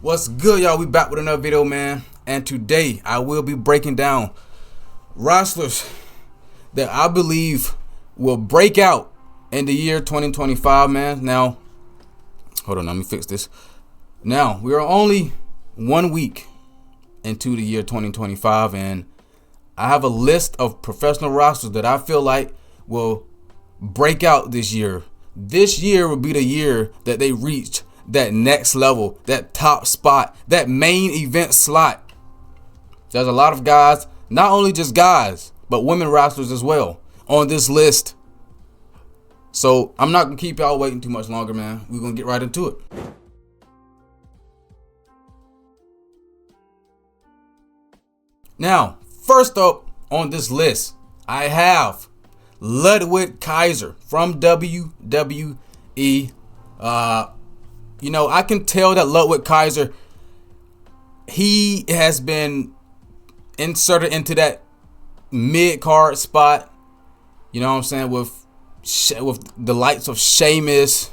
What's good, y'all? We back with another video, man. And today I will be breaking down wrestlers that I believe will break out in the year 2025, man. Now, hold on, let me fix this. Now, we are only 1 week into the year 2025, and I have a list of professional wrestlers that I feel like will break out this year. This year will be the year that they reach that next level, that top spot, that main event slot. There's a lot of guys, not only just guys, but women wrestlers as well on this list. So I'm not going to keep y'all waiting too much longer, man. We're going to get right into it. Now, first up on this list, I have Ludwig Kaiser from WWE. I can tell that Ludwig Kaiser, he has been inserted into that mid-card spot, you know what I'm saying, with the likes of Sheamus,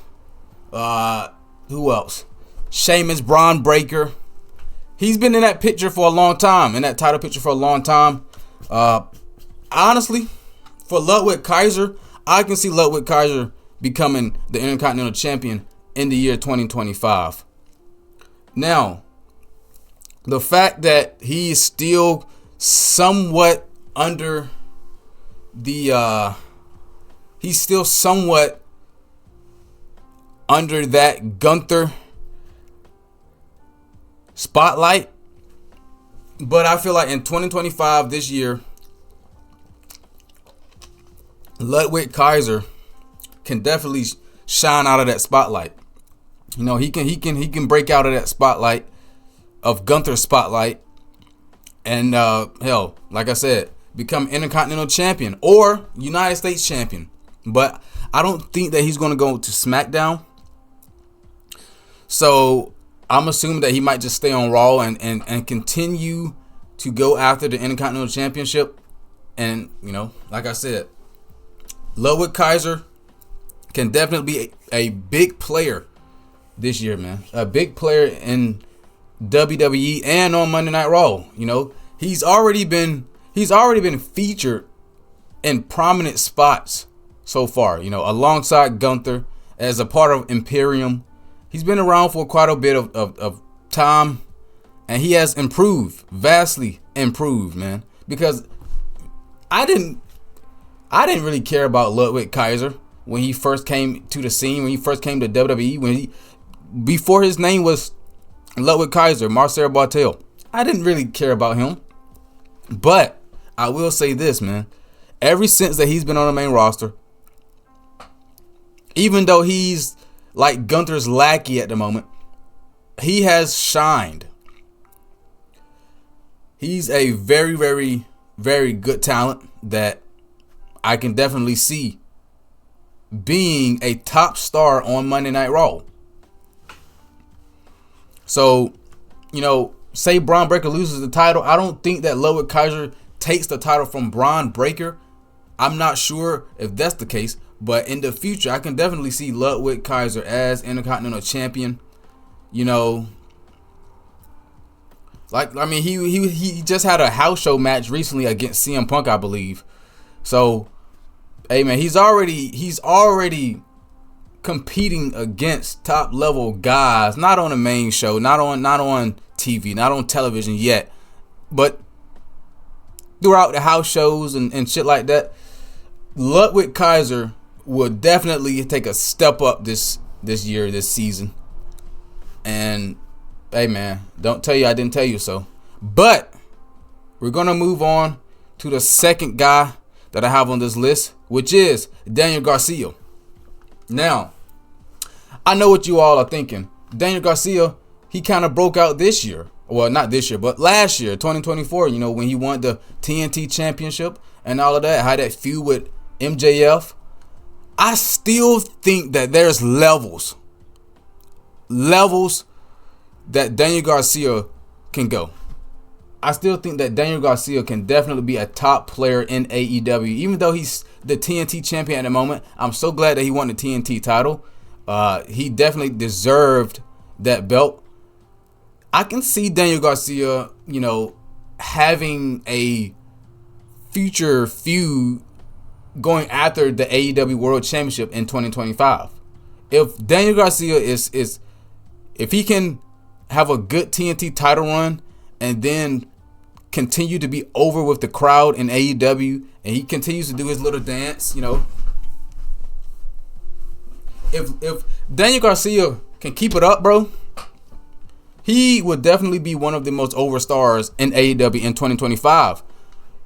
who else? Sheamus, Braun Breaker. He's been in that picture for a long time, in that title picture for a long time. Honestly, for Ludwig Kaiser, I can see Ludwig Kaiser becoming the Intercontinental Champion in the year 2025. Now, the fact that he is still somewhat under the he's still somewhat under that Gunther spotlight, but I feel like in 2025, this year, Ludwig Kaiser can definitely shine out of that spotlight. You know, he can break out of that spotlight, of Gunther's spotlight, and hell, like I said, become Intercontinental Champion or United States Champion. But I don't think that he's going to go to SmackDown. So I'm assuming that he might just stay on Raw and continue to go after the Intercontinental Championship. And, you know, like I said, Ludwig Kaiser can definitely be a big player this year, man. A big player in WWE and on Monday Night Raw. You know, he's already been featured in prominent spots so far, you know, alongside Gunther as a part of Imperium. He's been around for quite a bit of time, and he has improved, vastly improved, man. Because I didn't really care about Ludwig Kaiser when he first came to the scene, when he first came to WWE, before his name was Ludwig Kaiser, Marcel Bartel. I didn't really care about him. But I will say this, man. Ever since that he's been on the main roster, even though he's like Gunther's lackey at the moment, he has shined. He's a very, very, very good talent that I can definitely see being a top star on Monday Night Raw. So, you know, say Braun Breaker loses the title. I don't think that Ludwig Kaiser takes the title from Braun Breaker. I'm not sure if that's the case, but in the future, I can definitely see Ludwig Kaiser as Intercontinental Champion. You know, like, I mean, he just had a house show match recently against CM Punk, I believe. So, hey man, he's already competing against top level guys, not on the main show, not on TV, not on television yet, but throughout the house shows and shit like that. Ludwig Kaiser will definitely take a step up this year, this season. And hey man, don't tell you I didn't tell you so. But we're gonna move on to the second guy that I have on this list, which is Daniel Garcia. Now, I know what you all are thinking. Daniel Garcia, he kind of broke out this year. Well, not this year, but last year, 2024, you know, when he won the TNT Championship and all of that, had that feud with MJF. I still think that there's levels that Daniel Garcia can go. I still think that Daniel Garcia can definitely be a top player in AEW. Even though he's the TNT champion at the moment, I'm so glad that he won the TNT title. He definitely deserved that belt. I can see Daniel Garcia, having a future feud going after the AEW World Championship in 2025. If Daniel Garcia if he can have a good TNT title run and then continue to be over with the crowd in AEW, and he continues to do his little dance, if Daniel Garcia can keep it up, bro, he would definitely be one of the most over stars in AEW in 2025.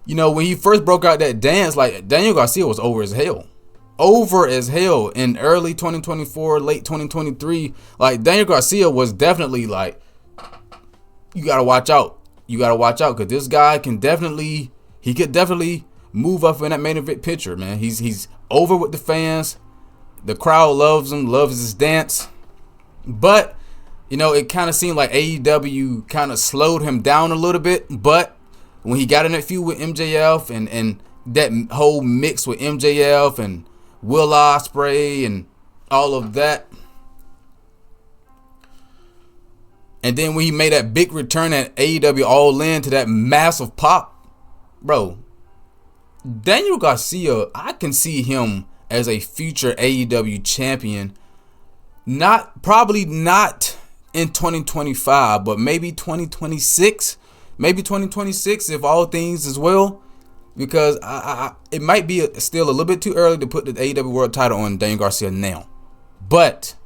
When he first broke out that dance, like, Daniel Garcia was over as hell. Over as hell in early 2024, late 2023. Like, Daniel Garcia was definitely like, you gotta watch out. You gotta watch out, because this guy could definitely move up in that main event picture, man. He's over with the fans. The crowd loves him, loves his dance. But it kind of seemed like AEW kind of slowed him down a little bit. But when he got in that feud with MJF and that whole mix with MJF and Will Ospreay and all of that, and then when he made that big return at AEW All In to that massive pop, bro, Daniel Garcia, I can see him as a future AEW champion. Probably not in 2025, but maybe 2026. Maybe 2026 if all things is well. Because it might be still a little bit too early to put the AEW World title on Daniel Garcia now. But,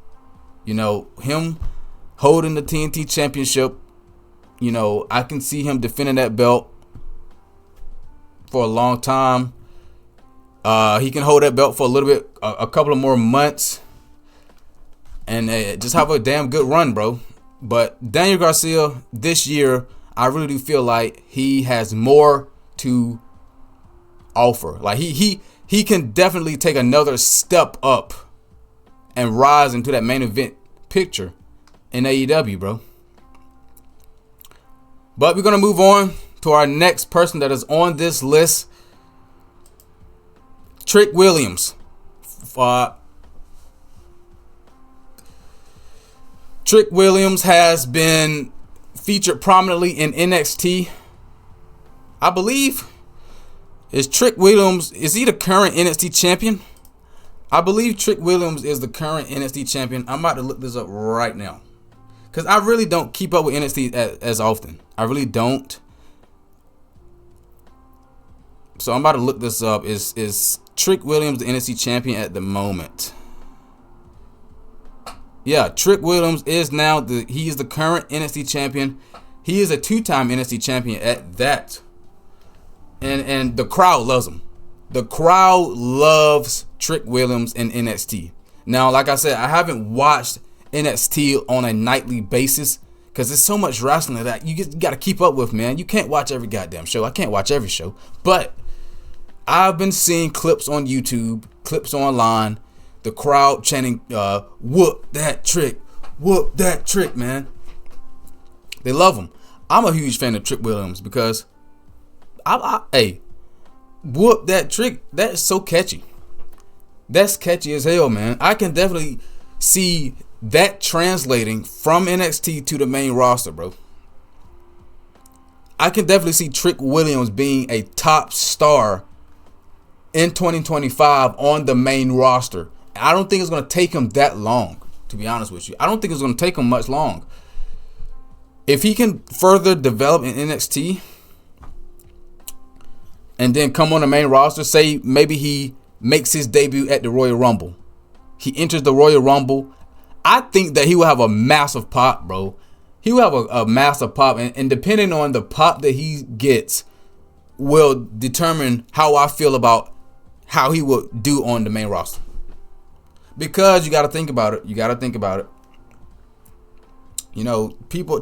him holding the TNT Championship, I can see him defending that belt for a long time. He can hold that belt for a little bit, a couple of more months, and just have a damn good run, bro. But Daniel Garcia this year, I really do feel like he has more to offer. Like, he can definitely take another step up and rise into that main event picture in AEW, bro. But we're gonna move on to our next person that is on this list. Trick Williams. Trick Williams has been featured prominently in NXT. I believe, is Trick Williams, is he the current NXT champion? I believe Trick Williams is the current NXT champion. I'm about to look this up right now, because I really don't keep up with NXT as often. I really don't. So I'm about to look this up. Is Trick Williams the NXT champion at the moment? Yeah, Trick Williams is now he is the current NXT champion. He is a 2-time NXT champion at that. And the crowd loves him. The crowd loves Trick Williams in NXT. Now, like I said, I haven't watched NXT on a nightly basis because there's so much wrestling that you got to keep up with, man. You can't watch every goddamn show. I can't watch every show. But I've been seeing clips on YouTube, clips online, the crowd chanting, whoop that trick, man. They love him. I'm a huge fan of Trick Williams because, hey, whoop that trick, that is so catchy. That's catchy as hell, man. I can definitely see that translating from NXT to the main roster, bro. I can definitely see Trick Williams being a top star in 2025 on the main roster. I don't think it's going to take him that long, to be honest with you. I don't think it's going to take him much long. If he can further develop in NXT and then come on the main roster, say maybe he makes his debut at the Royal Rumble. He enters the Royal Rumble. I think that he will have a massive pop, bro. He will have a massive pop. And depending on the pop that he gets will determine how I feel about how he will do on the main roster. Because you got to think about it.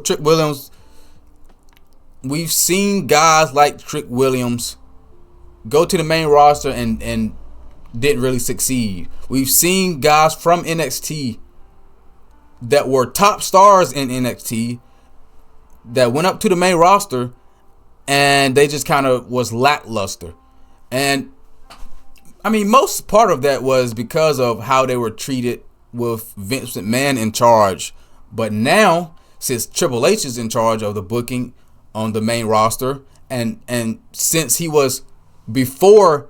Trick Williams, we've seen guys like Trick Williams go to the main roster and didn't really succeed. We've seen guys from NXT that were top stars in NXT that went up to the main roster and they just kind of was lackluster. And I mean, most part of that was because of how they were treated with Vince McMahon in charge. But now, since Triple H is in charge of the booking on the main roster, and since he was before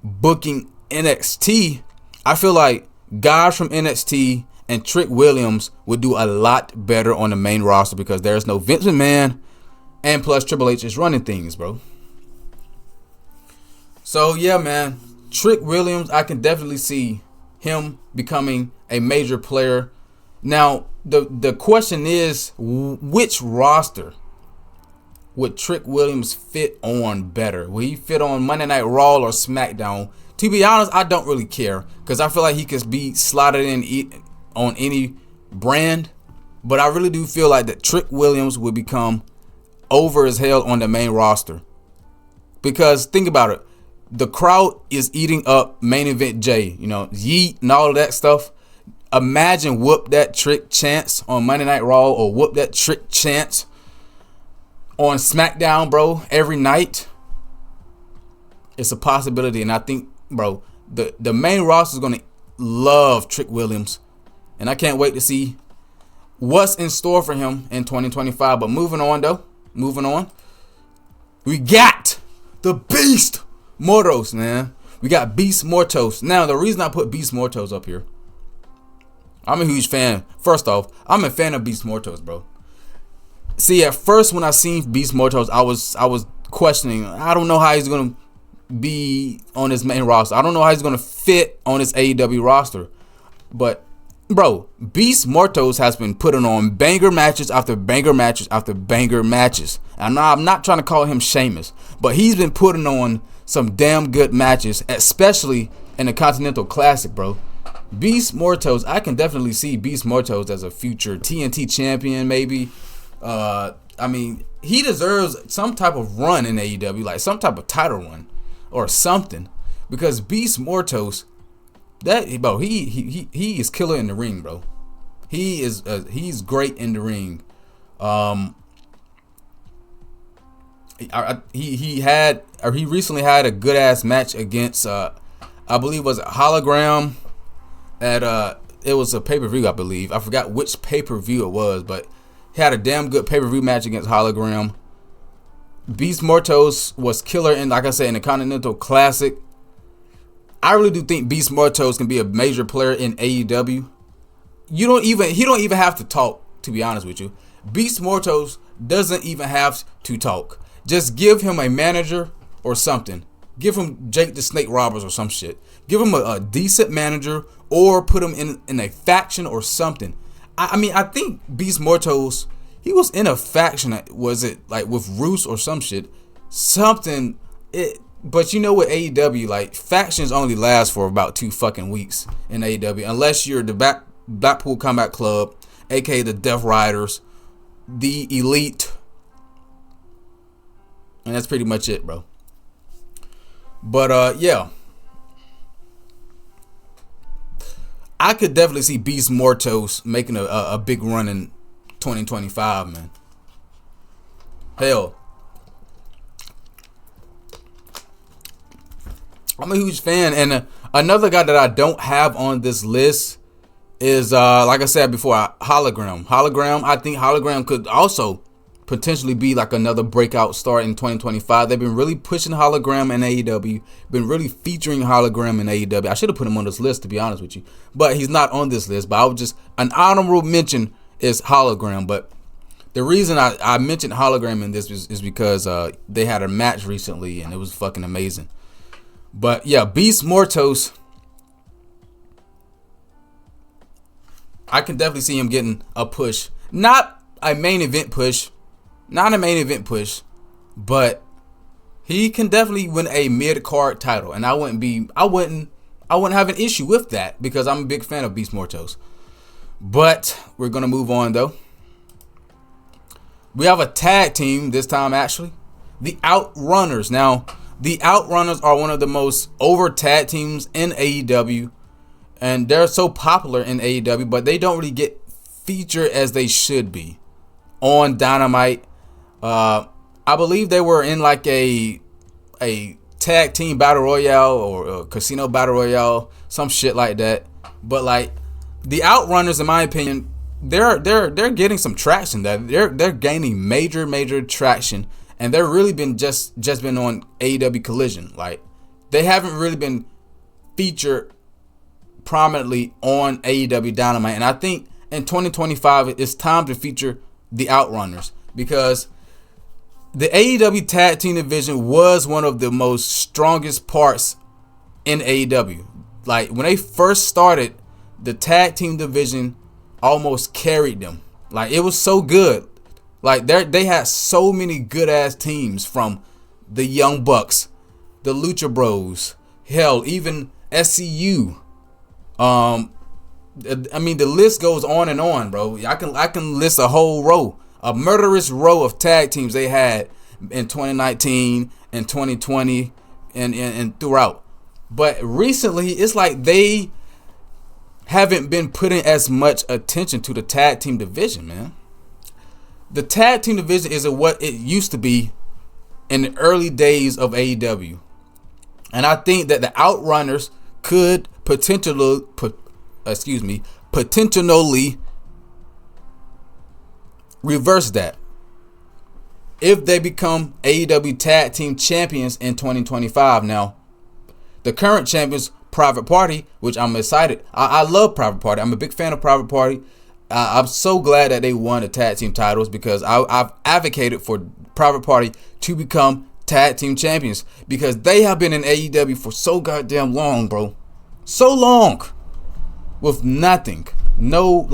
booking NXT, I feel like guys from NXT and Trick Williams would do a lot better on the main roster because there's no Vince McMahon, and plus Triple H is running things, bro. So yeah, man, Trick Williams, I can definitely see him becoming a major player. Now, the question is, which roster would Trick Williams fit on better? Will he fit on Monday Night Raw or SmackDown? To be honest, I don't really care because I feel like he could be slotted in on any brand. But I really do feel like that Trick Williams would become over as hell on the main roster. Because think about it. The crowd is eating up Main Event Jay. You know, Yeet and all of that stuff. Imagine whoop that Trick chance on Monday Night Raw or whoop that Trick chance on SmackDown, bro, every night. It's a possibility. And I think, bro, the main roster is going to love Trick Williams. And I can't wait to see what's in store for him in 2025. But moving on, though. Moving on. We got the Beast Mortos, man. We got Beast Mortos. Now, the reason I put Beast Mortos up here, I'm a huge fan. First off, I'm a fan of Beast Mortos, bro. See, at first when I seen Beast Mortos, I was questioning. I don't know how he's gonna be on his main roster. I don't know how he's gonna fit on his AEW roster. But bro, Beast Mortos has been putting on banger matches after banger matches after banger matches. And I'm not trying to call him Sheamus, but he's been putting on some damn good matches, especially in the Continental Classic, bro. Beast Mortos, I can definitely see Beast Mortos as a future TNT champion, maybe. I mean, he deserves some type of run in AEW, like some type of title run or something, because Beast Mortos, bro, he is killer in the ring, bro. He's great in the ring. He recently had a good ass match against I believe it was a Hologram at it was a pay-per-view, I believe. I forgot which pay-per-view it was, but he had a damn good pay-per-view match against Hologram. Beast Mortos was killer in, like I said, in the Continental Classic. I really do think Beast Mortos can be a major player in AEW. He don't even have to talk, to be honest with you. Beast Mortos doesn't even have to talk. Just give him a manager or something. Give him Jake the Snake Roberts or some shit. Give him a decent manager or put him in a faction or something. I mean, I think Beast Mortos, he was in a faction. Was it like with Roos or some shit? Something. But you know what, AEW, like, factions only last for about 2 fucking weeks in AEW. Unless you're the Blackpool Combat Club, aka the Death Riders, the Elite. And that's pretty much it, bro. But, yeah. I could definitely see Beast Mortos making a big run in 2025, man. Hell. I'm a huge fan. And another guy that I don't have on this list is, like I said before, Hologram. I think Hologram could also potentially be like another breakout star in 2025. They've been really pushing Hologram in AEW, been really featuring Hologram in AEW. I should have put him on this list, to be honest with you, but he's not on this list. But I would just, an honorable mention is Hologram. But the reason I mentioned Hologram in this is because they had a match recently and it was fucking amazing. But yeah, Beast Mortos, I can definitely see him getting a push. Not a main event push, but he can definitely win a mid-card title, and I wouldn't have an issue with that because I'm a big fan of Beast Mortos. But we're gonna move on though. We have a tag team this time, actually, the Outrunners. Now, the Outrunners are one of the most over tag teams in AEW, and they're so popular in AEW, but they don't really get featured as they should be on Dynamite. I believe they were in like a tag team battle royale or a casino battle royale, some shit like that. But like the Outrunners, in my opinion, they're getting some traction. That they're gaining major traction, and they're really been just been on AEW Collision. Like, they haven't really been featured prominently on AEW Dynamite, and I think in 2025 it's time to feature the Outrunners, because the AEW tag team division was one of the most strongest parts in AEW. Like, when they first started, the tag team division almost carried them. Like, it was so good. Like, they had so many good ass teams, from the Young Bucks, the Lucha Bros, hell, even SCU. I mean, the list goes on and on, bro. I can list a whole row, a murderous row of tag teams they had in 2019 and 2020 and throughout. But recently, it's like they haven't been putting as much attention to the tag team division, man. The tag team division isn't what it used to be in the early days of AEW. And I think that the Outrunners could potentially reverse that if they become AEW Tag Team Champions in 2025. Now, the current champions, Private Party, which I'm excited. I love Private Party. I'm a big fan of Private Party. I'm so glad that they won the tag team titles, because I've advocated for Private Party to become tag team champions, because they have been in AEW for so goddamn long, bro. So long. With nothing. No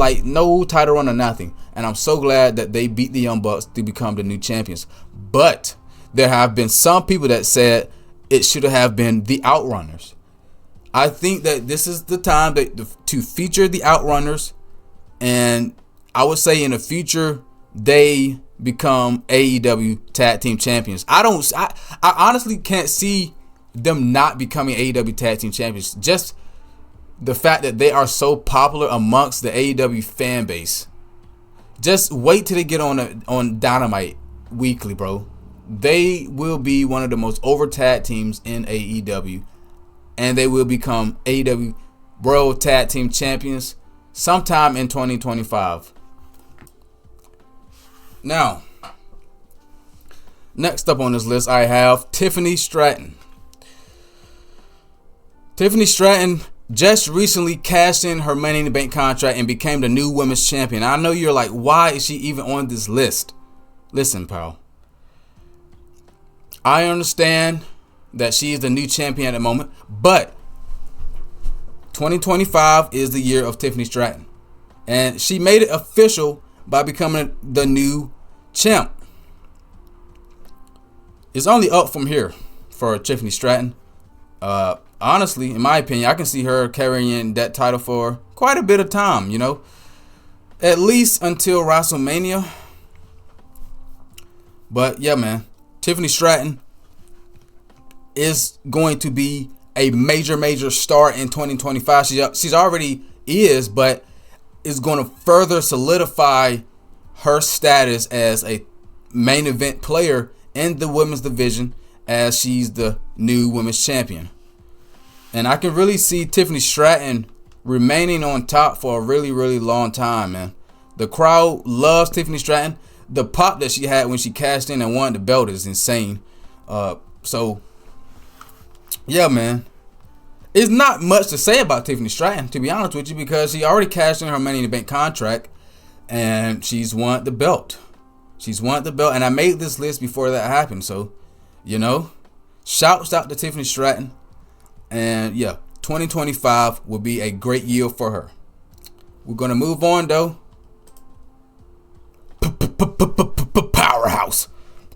title run or nothing. And I'm so glad that they beat the Young Bucks to become the new champions. But there have been some people that said it should have been the Outrunners. I think that this is the time to feature the Outrunners, and I would say in the future they become AEW Tag Team Champions. I honestly can't see them not becoming AEW Tag Team Champions. Just the fact that they are so popular amongst the AEW fan base. Just wait till they get on Dynamite weekly, bro. They will be one of the most over tag teams in AEW, and they will become AEW World Tag Team Champions sometime in 2025. Now, next up on this list, I have Tiffany Stratton. Tiffany Stratton just recently cashed in her Money in the Bank contract and became the new women's champion. I know you're like, why is she even on this list? Listen, pal. I understand that she is the new champion at the moment, but 2025 is the year of Tiffany Stratton. And she made it official by becoming the new champ. It's only up from here for Tiffany Stratton. Honestly, in my opinion, I can see her carrying that title for quite a bit of time, you know. At least until WrestleMania. But yeah, man. Tiffany Stratton is going to be a major star in 2025. She's already is, but is going to further solidify her status as a main event player in the women's division, as she's the new women's champion. And I can really see Tiffany Stratton remaining on top for a really long time, man. The crowd loves Tiffany Stratton. The pop that she had when she cashed in and won the belt is insane. So, yeah, man. It's not much to say about Tiffany Stratton, to be honest with you, because she already cashed in her Money in the Bank contract and she's won the belt. She's won the belt, and I made this list before that happened. So, you know, shouts out to Tiffany Stratton. And yeah, 2025 will be a great year for her. We're going to move on, though. Powerhouse.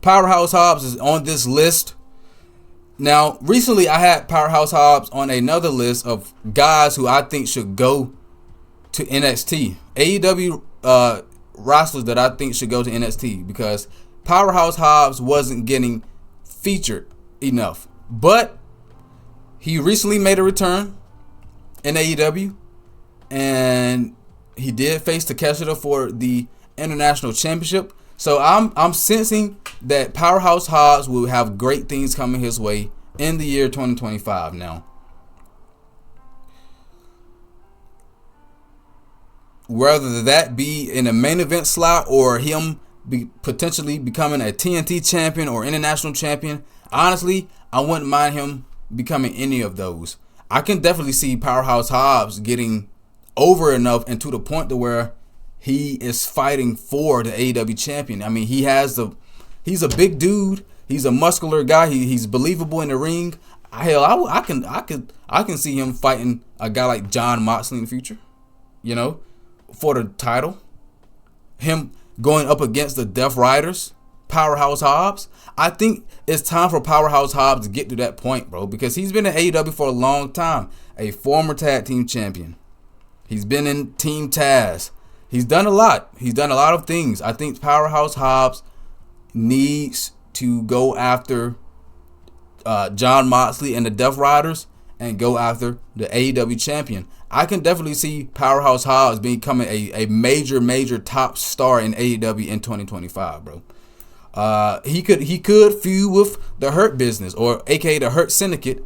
Powerhouse Hobbs is on this list. Now, recently I had Powerhouse Hobbs on another list of guys who I think should go to NXT. AEW wrestlers that I think should go to NXT, because Powerhouse Hobbs wasn't getting featured enough. But he recently made a return in AEW, and he did face Takeshita for the International Championship. So I'm sensing that Powerhouse Hobbs will have great things coming his way in the year 2025 now. whether that be in a main event slot or him potentially becoming a TNT champion or international champion. Honestly, I wouldn't mind him becoming any of those. I can definitely see Powerhouse Hobbs getting over enough and to the point to where he is fighting for the AEW champion. I mean, he's a big dude. He's a muscular guy. He's believable in the ring. Hell, I can see him fighting a guy like Jon Moxley in the future, you know, for the title. Him going up against the Death Riders, Powerhouse Hobbs. I think it's time for Powerhouse Hobbs to get to that point, bro, because he's been in AEW for a long time. A former tag team champion. He's been in Team Taz. He's done a lot. He's done a lot of things. I think Powerhouse Hobbs needs to go after Jon Moxley and the Death Riders and go after the AEW champion. I can definitely see Powerhouse Hobbs becoming a major top star in AEW in 2025, bro. He could feud with the Hurt Business, or aka the Hurt Syndicate.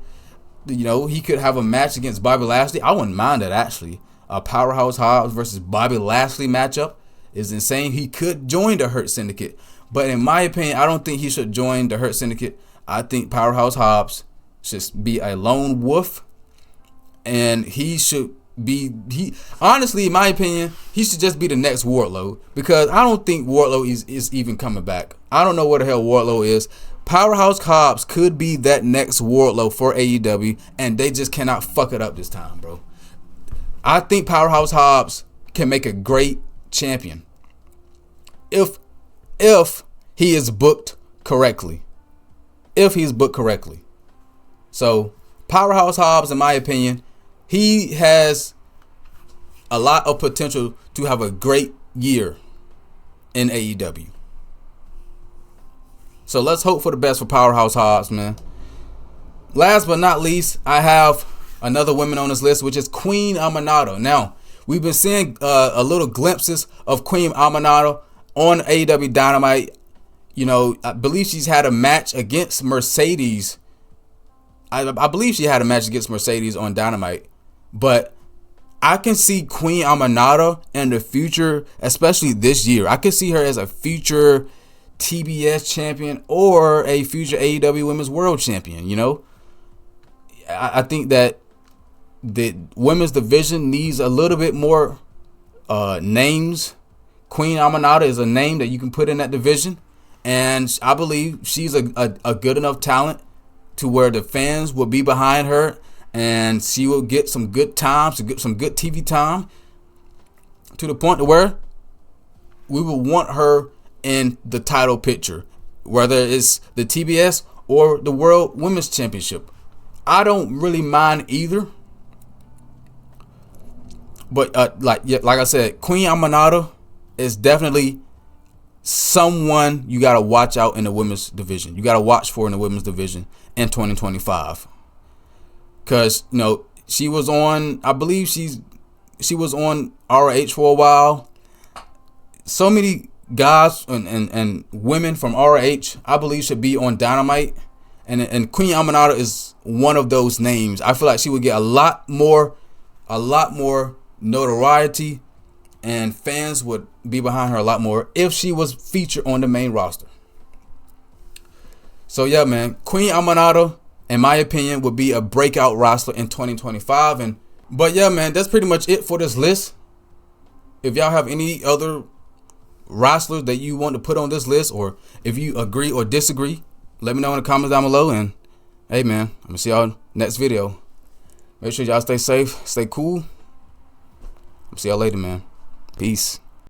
You know, he could have a match against Bobby Lashley. I wouldn't mind that, actually. A Powerhouse Hobbs versus Bobby Lashley matchup is insane. He could join the Hurt Syndicate, but in my opinion, I don't think he should join the Hurt Syndicate. I think Powerhouse Hobbs should be a lone wolf, and honestly, in my opinion, he should just be the next Wardlow, because I don't think Wardlow is even coming back. I don't know what the hell Wardlow is. Powerhouse Hobbs could be that next Wardlow for AEW, and they just cannot fuck it up this time, bro. I think Powerhouse Hobbs can make a great champion if he is booked correctly. So Powerhouse Hobbs, in my opinion, he has a lot of potential to have a great year in AEW. So let's hope for the best for Powerhouse Hobbs, man. Last but not least, I have another woman on this list, which is Queen Aminata. Now, we've been seeing a little glimpses of Queen Aminata on AEW Dynamite. You know, I believe she's had a match against Mercedes. I believe she had a match against Mercedes on Dynamite. But I can see Queen Aminata in the future, especially this year. I can see her as a future TBS champion or a future AEW Women's World Champion, you know. I think that the women's division needs a little bit more names. Queen Aminata is a name that you can put in that division, and I believe she's a good enough talent to where the fans will be behind her, and she will get some good time, some good TV time, to the point to where we will want her in the title picture, whether it's the TBS or the World Women's Championship. I don't really mind either. But like I said, Queen Aminata is definitely someone you got to watch out in the women's division. You got to watch for in the women's division in 2025. Because, you know, she was on, I believe she was on ROH for a while. So many guys and women from ROH, I believe, should be on Dynamite. And Queen Aminata is one of those names. I feel like she would get a lot more notoriety, and fans would be behind her a lot more if she was featured on the main roster. So yeah, man, Queen Aminata, in my opinion, would be a breakout wrestler in 2025. But yeah, man, that's pretty much it for this list. If y'all have any other wrestlers that you want to put on this list, or if you agree or disagree, let me know in the comments down below. And hey, man, I'm gonna see y'all next video. Make sure y'all stay safe, stay cool. I'll see y'all later, man. Peace.